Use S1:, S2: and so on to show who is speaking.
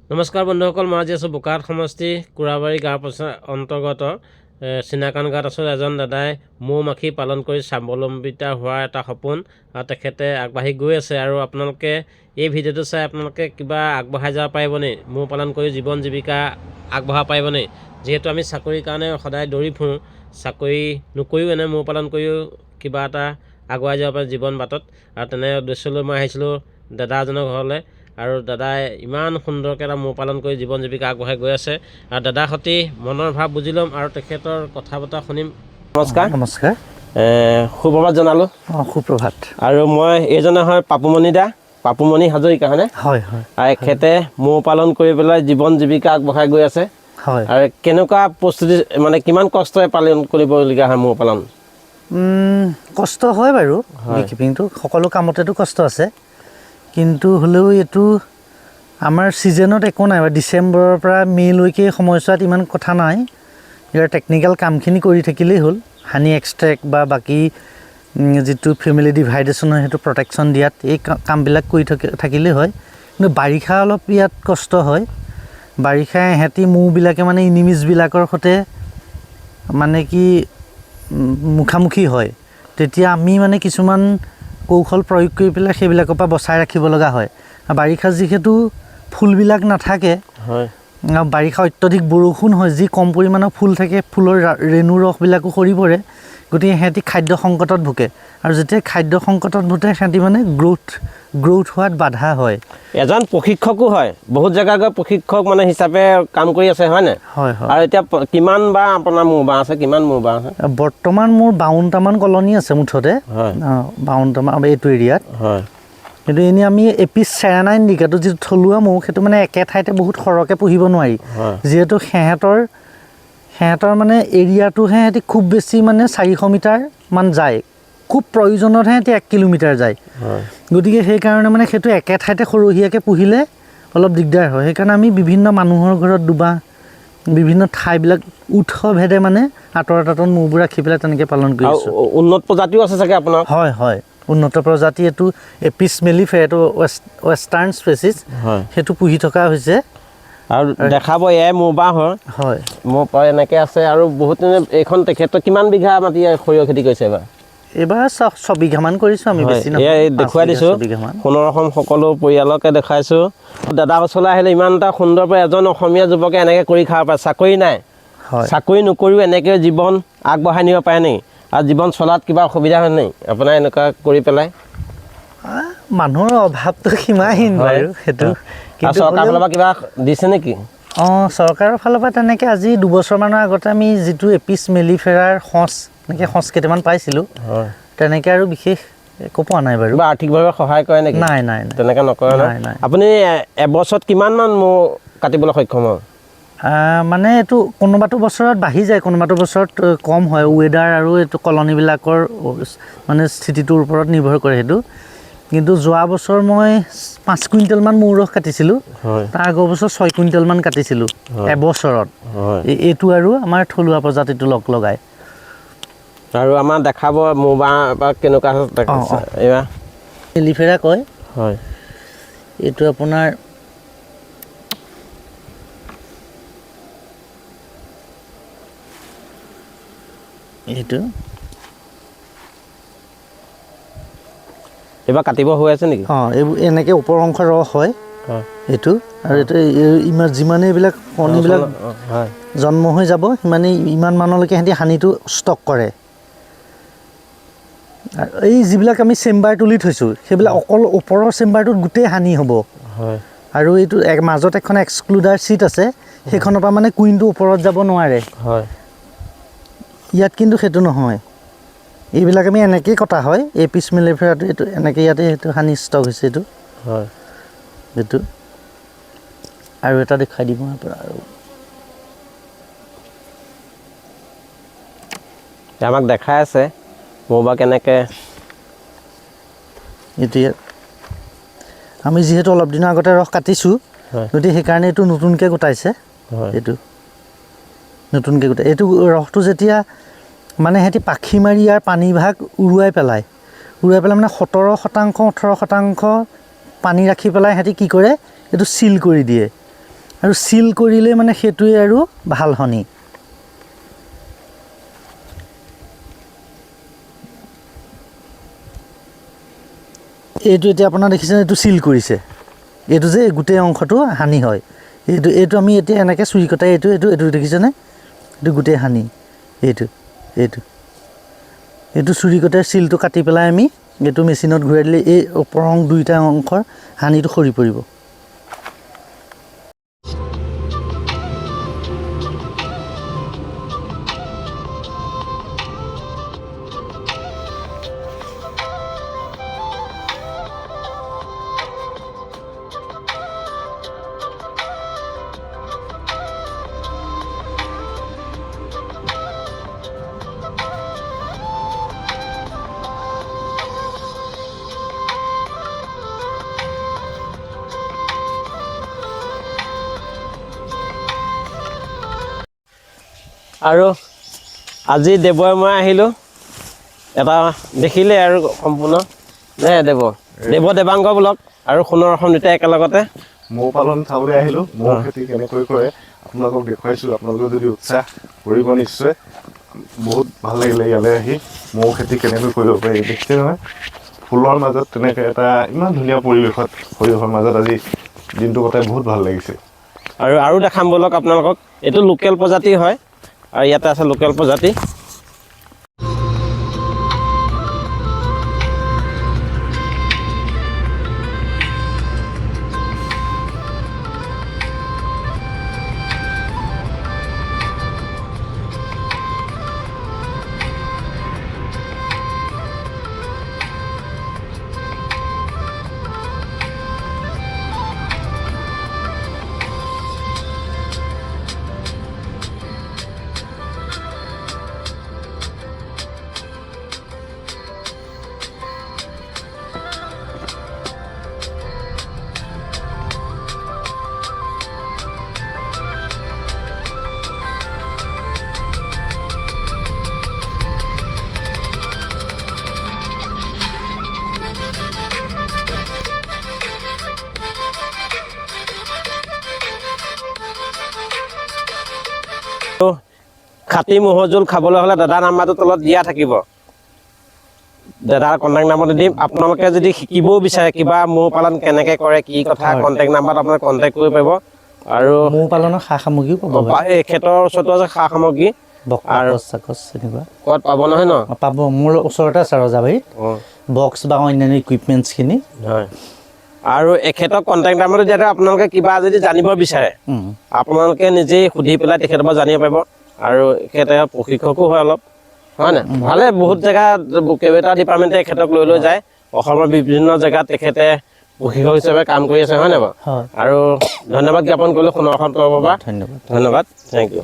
S1: নমস্কাৰ বন্ধুসকল, মই আজি আছোঁ বোকাখাট সমষ্টি কুৰাবাৰী গাঁও অন্তৰ্গত চিনাকান গাঁৱত আছোঁ। এজন দাদাই মৌ মাখি পালন কৰি স্বাৱলম্বিতা হোৱাৰ এটা সপোন আৰু তেখেতে আগবাঢ়ি গৈ আছে। আৰু আপোনালোকে এই ভিডিঅ'টো চাই আপোনালোকে কিবা আগবঢ়াই যাব পাৰিবনে? মৌ পালন কৰি জীৱন জীৱিকা আগবঢ়াব পাৰিবনে? যিহেতু আমি চাকৰিৰ কাৰণে সদায় দৌৰি ফুৰোঁ, চাকৰি নকৰিও এনে মৌ পালন কৰিও কিবা এটা আগুৱাই যাব পাৰে জীৱন বাটত। আৰু তেনে উদ্দেশ্য লৈ মই আহিছিলোঁ দাদা এজনৰ ঘৰলৈ। আৰু দাদাই ইমান সুন্দৰকৈ এটা মৌ পালন কৰি জীৱন জীৱিকা আগবঢ়াই গৈ আছে। আৰু দাদাৰ সৈতে মনৰ ভাৱ বুজি ল'ম আৰু তেখেতৰ কথা বতৰা শুনিম। নমস্কাৰ।
S2: নমস্কাৰ।
S1: সুপ্ৰভাত জনালোঁ।
S2: সুপ্ৰভাত।
S1: আৰু মই এইজনে হয় পাপুমণি দা, পাপুমণি হাজৰিকা হয়নে?
S2: হয় হয়।
S1: আৰু এখেতে মৌ পালন কৰি পেলাই জীৱন জীৱিকা আগবঢ়াই গৈ আছে।
S2: হয়।
S1: আৰু কেনেকুৱা প্ৰস্তুতি, মানে কিমান কষ্টৰে পালন কৰিবলগীয়া হয় মৌ পালন?
S2: কষ্ট হয় বাৰু, বিকিপিংটো সকলো কামতেতো কষ্ট আছে, কিন্তু হ'লেও এইটো আমাৰ ছিজনত একো নাই। ডিচেম্বৰৰ পৰা মে'লৈকে সময়ছোৱাত ইমান কথা নাই। ইয়াৰ টেকনিকেল কামখিনি কৰি থাকিলেই হ'ল। হানি এক্সট্ৰেক্ট বা বাকী যিটো ফেমিলি ডিভাইডেশ্যনৰ সেইটো প্ৰটেকশ্যন দিয়াত এই কামবিলাক কৰি থাকিলেই হয়। কিন্তু বাৰিষা অলপ ইয়াত কষ্ট হয়। বাৰিষা এহেঁতি মৌবিলাকে মানে ইনিমিজবিলাকৰ সৈতে মানে কি মুখামুখি হয়। তেতিয়া আমি মানে কিছুমান কৌশল প্ৰয়োগ কৰি পেলাই সেইবিলাকৰ পৰা বচাই ৰাখিব লগা হয়। বাৰিষা যিহেতু ফুলবিলাক নাথাকে, বাৰিষা অত্যধিক বৰষুণ হয়, যি কম পৰিমাণৰ ফুল থাকে ফুলৰ ৰেণু ৰসবিলাকো সৰি পৰে। গতিকে সিহঁতি খাদ্য সংকটত ভোগে, আৰু যেতিয়া খাদ্য সংকটত ভোগে সিহঁতি মানে গ্ৰ'থ হোৱাত বাধা হয়।
S1: এজন প্ৰশিক্ষকো হয়, বহুত জেগা গৈ প্ৰশিক্ষক মানে হিচাপে কাম কৰি আছে হয়নে?
S2: হয় হয়।
S1: আৰু এতিয়া কিমান বা আপোনাৰ মৌ বাঁহ আছে, কিমান মৌ বাঁহ আছে?
S2: বৰ্তমান মোৰ 52টামান কলনী আছে মুঠতে। 52টামান এইটো এৰিয়াত। হয়। কিন্তু এনেই আমি এপিচ চেৰানাই ইণ্ডিকাটো যিটো থলুৱা মৌ, সেইটো মানে একে ঠাইতে বহুত সৰহকৈ পুহিব নোৱাৰি। যিহেতু সিহঁতৰ মানে এৰিয়াটোহে সিহঁতি খুব বেছি মানে 400 মিটাৰমান যায়, খুব প্ৰয়োজনতহে সিহঁতি 1 কিলোমিটাৰ যায়। গতিকে সেইকাৰণে মানে সেইটো একে ঠাইতে সৰহীয়াকৈ পুহিলে অলপ দিগদাৰ হয়। সেইকাৰণে আমি বিভিন্ন মানুহৰ ঘৰত দুবাহ, বিভিন্ন ঠাইবিলাক উৎসভেদে মানে আঁতৰত মৌবোৰ ৰাখি পেলাই তেনেকৈ পালন কৰিছোঁ।
S1: উন্নত প্ৰজাতিও আছে চাগে আপোনাৰ?
S2: হয় হয়, উন্নত প্ৰজাতি এইটো এপিচ মেলিফেৰ, এইটো ৱেষ্টাৰ্ণ স্পেচিছ, সেইটো পুহি থকা হৈছে।
S1: আৰু দেখাব এয়াই মৌ বাঁহ হয়। মৌ বাঁহ এনেকৈ আছে। আৰু বহুত এইখন তেখেতৰ কিমান বিঘা মাটি সৰিয়হ খেতি কৰিছে এইবাৰ?
S2: এইবাৰ 6 বিঘামান কৰিছোঁ আমি, বেছি নহয়।
S1: এয়াই দেখুৱাই দিছোঁ, সোণৰ অসম সকলো পৰিয়ালকে দেখাইছোঁ। দাদা ওচৰলৈ আহিলে ইমান এটা সুন্দৰকৈ এজন অসমীয়া যুৱকে এনেকৈ কৰি খাব পাৰে। চাকৰি নাই, চাকৰি নকৰিও এনেকৈ জীৱন আগবঢ়াই নিব পাৰে নেকি? আৰু জীৱন চলাত কিবা অসুবিধা হয় নেকি আপোনাৰ এনেকুৱা কৰি পেলাই?
S2: মানুহৰ অভাৱটো সীমাহীন বাৰু সেইটো।
S1: চৰকাৰৰ ফালৰ পৰা কিবা দিছে নেকি?
S2: চৰকাৰৰ ফালৰ পৰা তেনেকৈ আজি 2 বছৰমানৰ আগতে আমি যিটো এপিচ মেলিফেৰাৰ এনেকৈ কেইটামান পাইছিলোঁ, তেনেকৈ আৰু বিশেষ একো পোৱা নাই বাৰু।
S1: আৰ্থিকভাৱে সহায় কৰে নেকি? নাই নাই, তেনেকৈ নকৰে। নাই। আপুনি এবছৰত কিমানমান মৌ কাটিবলৈ সক্ষম হয়?
S2: মানে এইটো কোনোবাটো বছৰত বাঢ়ি যায়, কোনোবাটো বছৰত কম হয়। ৱেডাৰ আৰু এইটো কলনীবিলাকৰ মানে স্থিতিটোৰ ওপৰত নিৰ্ভৰ কৰে সেইটো। কিন্তু যোৱা বছৰ মই 5 কুইণ্টেলমান মৌ ৰস কাটিছিলোঁ। তাৰ আগৰ বছৰ 6 কুইণ্টেলমান কাটিছিলোঁ এবছৰত। এইটো আৰু আমাৰ থলুৱা প্ৰজাতিটো লগাই।
S1: আৰু আমাৰ দেখাব মৌ বাঁহ কেনেকুৱা এইবাৰ
S2: মেলিফেৰা কয়। হয়, এইটো আপোনাৰ এইটো
S1: এইবাৰ কাটিব হৈ আছে নেকি?
S2: এইবোৰ এনেকৈ ওপৰ অংশ ৰস হয় এইটো। আৰু এইটো যিমানেই এইবিলাক কণীবিলাক জন্ম হৈ যাব, ইমান মানলৈকে সিহঁতি হানিটো ষ্টক কৰে। এই যিবিলাক আমি চেম্বাৰ তুলি থৈছোঁ, সেইবিলাক অকল ওপৰৰ চেম্বাৰটোত গোটেই হানি হ'ব। আৰু এইটো মাজত এখন এক্সক্লুডাৰ ছিট আছে, সেইখনৰ পৰা মানে কুইনটো ওপৰত যাব নোৱাৰে। ইয়াত কিন্তু সেইটো নহয়। এইবিলাক আমি এনেকেই কটা হয়। এই পিচ মেলিফেৰাটো এইটো এনেকৈ ইয়াতে সেইটো হানি ষ্টক হৈছে এইটো। এইটো আৰু এটা দেখাই দিব আপোনাৰ। আৰু
S1: আমাক দেখাই আছে মৌ বাঁহ কেনেকৈ।
S2: এতিয়া আমি যিহেতু অলপ দিনৰ আগতে ৰস কাটিছোঁ, গতিকে সেইকাৰণে এইটো নতুনকৈ গোটাইছে। এইটো নতুনকৈ গোটাই এইটো ৰসটো যেতিয়া মানে সিহঁতি পাখি মাৰি ইয়াৰ পানীভাগ উৰুৱাই পেলাই মানে 17% 18% পানী ৰাখি পেলাই সিহঁতি কি কৰে, এইটো চিল কৰি দিয়ে। আৰু চিল কৰিলে মানে সেইটোৱে আৰু ভাল হনি এইটো এতিয়া আপোনাৰ দেখিছে এইটো চিল কৰিছে এইটো যে গোটেই অংশটো হানি হয় এইটো আমি এতিয়া এনেকৈ চুৰি কটাই এইটো দেখিছেনে এইটো গোটেই হানি এইটো চুৰি কটাই চিলটো কাটি পেলাই আমি এইটো মেচিনত ঘূৰাই দিলে এই ওপৰ দুইটা অংশৰ হানিটো সৰি পৰিব
S1: আৰু আজি দেৱই মই আহিলোঁ এটা দেখিলে আৰু সম্পূৰ্ণ দেৱাংগ ব্লক আৰু সোণৰ অসম দুটাই একেলগতে
S3: মৌ পালন চাবলৈ আহিলোঁ মৌ খেতি কেনেকৈ কৰে আপোনালোকক দেখুৱাইছোঁ আপোনালোকে যদি উৎসাহ কৰিব নিশ্চয় বহুত ভাল লাগিলে ইয়ালৈ আহি মৌ খেতি কেনেকৈ কৰিব পাৰি দেখিছে নহয় ফুলৰ মাজত তেনেকৈ এটা ইমান ধুনীয়া পৰিৱেশৰ মাজত আজি দিনটো কটাই বহুত ভাল লাগিছে
S1: আৰু দেখাম বলক আপোনালোকক এইটো লোকেল প্ৰজাতি হয় আৰু ইয়াতে আছে লোকেল প্ৰজাতি খাটি ম'হৰ জোল খাবলৈ হ'লে দাদা নাম্বাৰটো তলত দিয়া থাকিব দাদাৰ কণ্টেক্ট নাম্বাৰটো দিম আপোনালোকে যদি শিকিবও বিচাৰে কিবা মৌ পালন কেনেকৈ কৰে কি কথা কণ্টেক্ট নাম্বাৰত আপোনালোকে কণ্টেক্ট কৰিব পাৰিব আৰু
S2: মৌ পালনৰ সা সামগ্ৰীও পাব
S1: এই ক্ষেত্ৰৰ ওচৰতো আছে সা সামগ্ৰী আৰু
S2: এনেকুৱা
S1: ক'ত পাব নহয় ন
S2: পাব মোৰ ওচৰতে আছে ৰজাবাৰীত বক্স বা অন্যান্য ইকুইপমেণ্টছখিনি
S1: হয় আৰু এখেতক কণ্টেক্ট নাম্বাৰটো দিয়াতে আপোনালোকে কিবা যদি জানিব বিচাৰে আপোনালোকে নিজেই সুধি পেলাই তেখেতৰ পৰা জানিব পাৰিব আৰু এখেতে প্ৰশিক্ষকো হয় অলপ হয় নাই ভালে বহুত জেগাত কেইবাটা ডিপাৰ্টমেণ্টে এখেতক লৈ যায় অসমৰ বিভিন্ন জেগাত তেখেতে প্ৰশিক্ষক হিচাপে কাম কৰি আছে হয় নাই বাৰু আৰু ধন্যবাদ জ্ঞাপন কৰিলোঁ সোণৰ অসম তৰফৰ পৰা ধন্যবাদ থেংক ইউ